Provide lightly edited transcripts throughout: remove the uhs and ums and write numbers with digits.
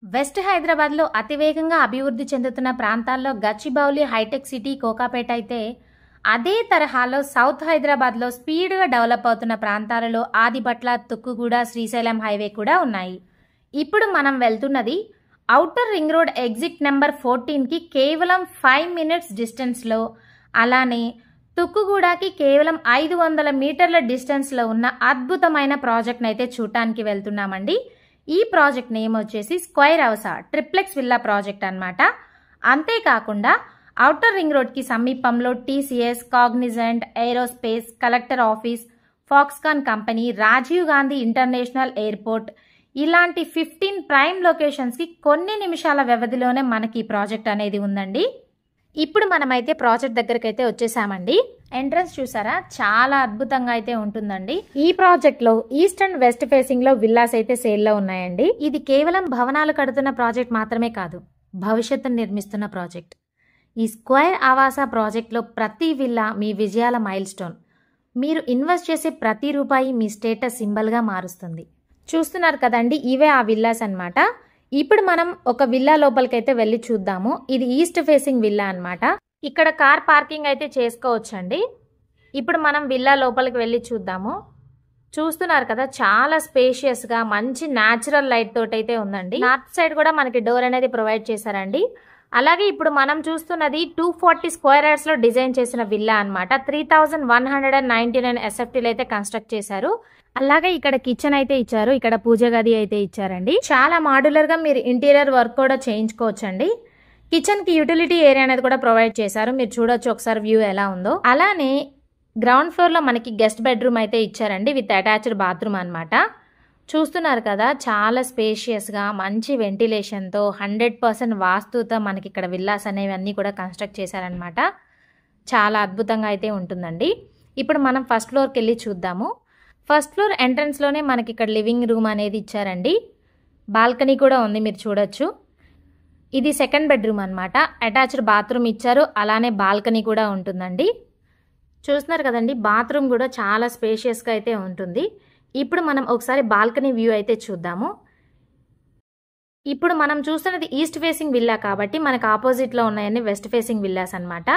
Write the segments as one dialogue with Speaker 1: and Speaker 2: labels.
Speaker 1: West హైదరాబాద్లో అతివేగంగా అభివృద్ధి చెందుతున్న ప్రాంతాల్లో గచ్చిబౌలి, హైటెక్ సిటీ, కోకాపేట అయితే అదే తరహాలో సౌత్ హైదరాబాద్లో స్పీడ్గా డెవలప్ అవుతున్న ప్రాంతాలలో ఆదిబట్ల, తుక్కుగూడ, శ్రీశైలం హైవే కూడా ఉన్నాయి. ఇప్పుడు మనం వెళ్తున్నది outer ring road exit number 14కి కేవలం 5 minutes డిస్టెన్స్లో, అలానే తుక్కుగూడకి కేవలం 500 మీటర్ల డిస్టెన్స్లో ఉన్న అద్భుతమైన ప్రాజెక్ట్ని అయితే చూడటానికి వెళ్తున్నామండి. ఈ ప్రాజెక్ట్ నేమ్ వచ్చేసి square house triplex villa project అన్నమాట. అంతేకాకుండా ఔటర్ రింగ్ రోడ్కి సమీపంలో TCS, Cognizant, aerospace, collector office, Foxconn company, Rajiv Gandhi international airport ఇలాంటి 15 ప్రైమ్ లొకేషన్స్కి కొన్ని నిమిషాల వ్యవధిలోనే మనకి ఈ ప్రాజెక్ట్ అనేది ఉందండి. ఇప్పుడు మనమైతే ప్రాజెక్ట్ దగ్గరికి అయితే వచ్చేసామండి. ఎంట్రన్స్ చూసారా, చాలా అద్భుతంగా అయితే ఉంటుందండి. ఈ ప్రాజెక్ట్లో ఈస్ట్ అండ్ వెస్ట్ ఫేసింగ్ లో విల్లాస్ అయితే సేల్లో ఉన్నాయండి. ఇది కేవలం భవనాలు కడుతున్న ప్రాజెక్ట్ మాత్రమే కాదు, భవిష్యత్తును నిర్మిస్తున్న ప్రాజెక్ట్. ఈ స్క్వేర్ ఆవాస ప్రాజెక్ట్లో ప్రతి విల్లా మీ విజయాల మైల్ స్టోన్. మీరు ఇన్వెస్ట్ చేసే ప్రతి రూపాయి మీ స్టేటస్ సింబల్గా మారుస్తుంది. చూస్తున్నారు కదండి, ఇవే ఆ విల్లాస్ అన్నమాట. ఇప్పుడు మనం ఒక విల్లా లోపలికైతే వెళ్ళి చూద్దాము. ఇది ఈస్ట్ ఫేసింగ్ విల్లా అన్నమాట. ఇక్కడ కార్ పార్కింగ్ అయితే చేసుకోవచ్చండి. ఇప్పుడు మనం విల్లా లోపలికి వెళ్ళి చూద్దాము. చూస్తున్నారు కదా, చాలా స్పేషియస్గా మంచి న్యాచురల్ లైట్ తోటి అయితే ఉందండి. నార్త్ సైడ్ కూడా మనకి డోర్ అనేది ప్రొవైడ్ చేశారండి. అలాగే ఇప్పుడు మనం చూస్తున్నది 240 స్క్వేర్ యార్డ్స్ లో డిజైన్ చేసిన విల్లా అన్నమాట. 3199 SFTలు అయితే కన్స్ట్రక్ట్ చేశారు. అలాగే ఇక్కడ కిచెన్ అయితే ఇచ్చారు, ఇక్కడ పూజ గది అయితే ఇచ్చారండి. చాలా మాడ్యులర్ గా మీరు ఇంటీరియర్ వర్క్ కూడా చేయించుకోవచ్చండి. కిచెన్ కి యూటిలిటీ ఏరియా అనేది కూడా ప్రొవైడ్ చేశారు, మీరు చూడొచ్చు ఒకసారి వ్యూ ఎలా ఉందో. అలానే గ్రౌండ్ ఫ్లోర్ లో మనకి గెస్ట్ బెడ్రూమ్ అయితే ఇచ్చారండి విత్ అటాచ్డ్ బాత్రూమ్ అన్నమాట. చూస్తున్నారు కదా, చాలా స్పేషియస్గా మంచి వెంటిలేషన్తో 100% వాస్తుతో మనకి ఇక్కడ విల్లాస్ అనేవి అన్నీ కూడా కన్స్ట్రక్ట్ చేశారనమాట. చాలా అద్భుతంగా అయితే ఉంటుందండి. ఇప్పుడు మనం ఫస్ట్ ఫ్లోర్కి వెళ్ళి చూద్దాము. ఫస్ట్ ఫ్లోర్ ఎంట్రన్స్లోనే మనకి ఇక్కడ లివింగ్ రూమ్ అనేది ఇచ్చారండి. బాల్కనీ కూడా ఉంది, మీరు చూడొచ్చు. ఇది సెకండ్ బెడ్రూమ్ అనమాట. అటాచ్డ్ బాత్రూమ్ ఇచ్చారు, అలానే బాల్కనీ కూడా ఉంటుందండి. చూస్తున్నారు కదండి, బాత్రూమ్ కూడా చాలా స్పేషియస్గా అయితే ఉంటుంది. ఇప్పుడు మనం ఒకసారి బాల్కనీ వ్యూ అయితే చూద్దాము. ఇప్పుడు మనం చూస్తున్నది ఈస్ట్ ఫేసింగ్ విల్లా కాబట్టి మనకు ఆపోజిట్లో ఉన్నాయని వెస్ట్ ఫేసింగ్ విల్లాస్ అనమాట.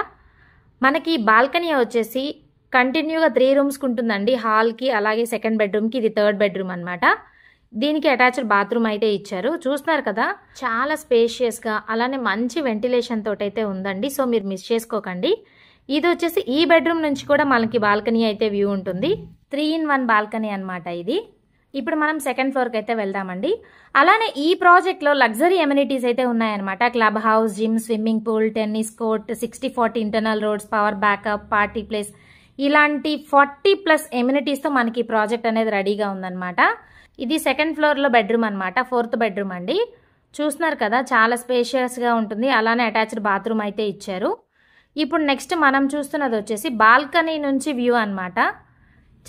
Speaker 1: మనకి బాల్కనీ వచ్చేసి కంటిన్యూగా 3 రూమ్స్కి ఉంటుందండి. హాల్కి, అలాగే సెకండ్ బెడ్రూమ్కి, ఇది థర్డ్ బెడ్రూమ్ అనమాట. దీనికి అటాచ్డ్ బాత్రూమ్ అయితే ఇచ్చారు. చూస్తున్నారు కదా, చాలా స్పేషియస్గా అలానే మంచి వెంటిలేషన్ తోటైతే ఉందండి. సో మీరు మిస్ చేసుకోకండి. ఇది వచ్చేసి ఈ బెడ్రూమ్ నుంచి కూడా మనకి బాల్కనీ అయితే వ్యూ ఉంటుంది. 3-in-1 బాల్కనీ అనమాట ఇది. ఇప్పుడు మనం సెకండ్ ఫ్లోర్కి అయితే వెళ్దామండి. అలానే ఈ ప్రాజెక్ట్లో లగ్జరీ ఎమ్యూనిటీస్ అయితే ఉన్నాయన్నమాట. Club house, gym, swimming pool, tennis court, 60/40 internal roads, power backup, party place ఇలాంటి 40+ ఎమ్యూనిటీస్తో మనకి ఈ ప్రాజెక్ట్ అనేది రెడీగా ఉందన్నమాట. ఇది సెకండ్ ఫ్లోర్లో బెడ్రూమ్ అనమాట, 4th బెడ్రూమ్ అండి. చూస్తున్నారు కదా, చాలా స్పేషియస్గా ఉంటుంది. అలానే అటాచ్డ్ బాత్రూమ్ అయితే ఇచ్చారు. ఇప్పుడు నెక్స్ట్ మనం చూస్తున్నది వచ్చేసి బాల్కనీ నుంచి వ్యూ అన్నమాట.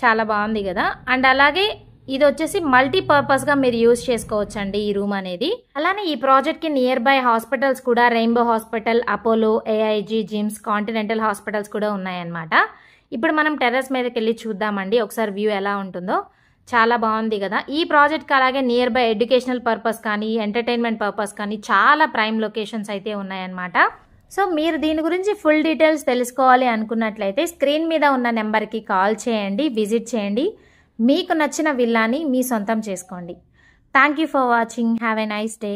Speaker 1: చాలా బాగుంది కదా. అండ్ అలాగే ఇది వచ్చేసి మల్టీపర్పస్గా మీరు యూజ్ చేసుకోవచ్చండి ఈ రూమ్ అనేది. అలానే ఈ ప్రాజెక్ట్కి నియర్ బై హాస్పిటల్స్ కూడా, rainbow hospital, Apollo, AIG, gyms, continental hospitals కూడా ఉన్నాయన్నమాట. ఇప్పుడు మనం టెర్రస్ మీదకి వెళ్ళి చూద్దామండి ఒకసారి వ్యూ ఎలా ఉంటుందో. చాలా బాగుంది కదా. ఈ ప్రాజెక్ట్కి అలాగే నియర్ బై ఎడ్యుకేషనల్ పర్పస్ కానీ, ఎంటర్టైన్మెంట్ పర్పస్ కానీ చాలా ప్రైమ్ లొకేషన్స్ అయితే ఉన్నాయన్నమాట. సో మీరు దీని గురించి ఫుల్ డీటెయిల్స్ తెలుసుకోవాలి అనుకున్నట్లయితే స్క్రీన్ మీద ఉన్న నెంబర్కి కాల్ చేయండి, విజిట్ చేయండి. మీకు నచ్చిన విల్లాని మీ సొంతం చేసుకోండి. Thank you for watching. Have a nice day.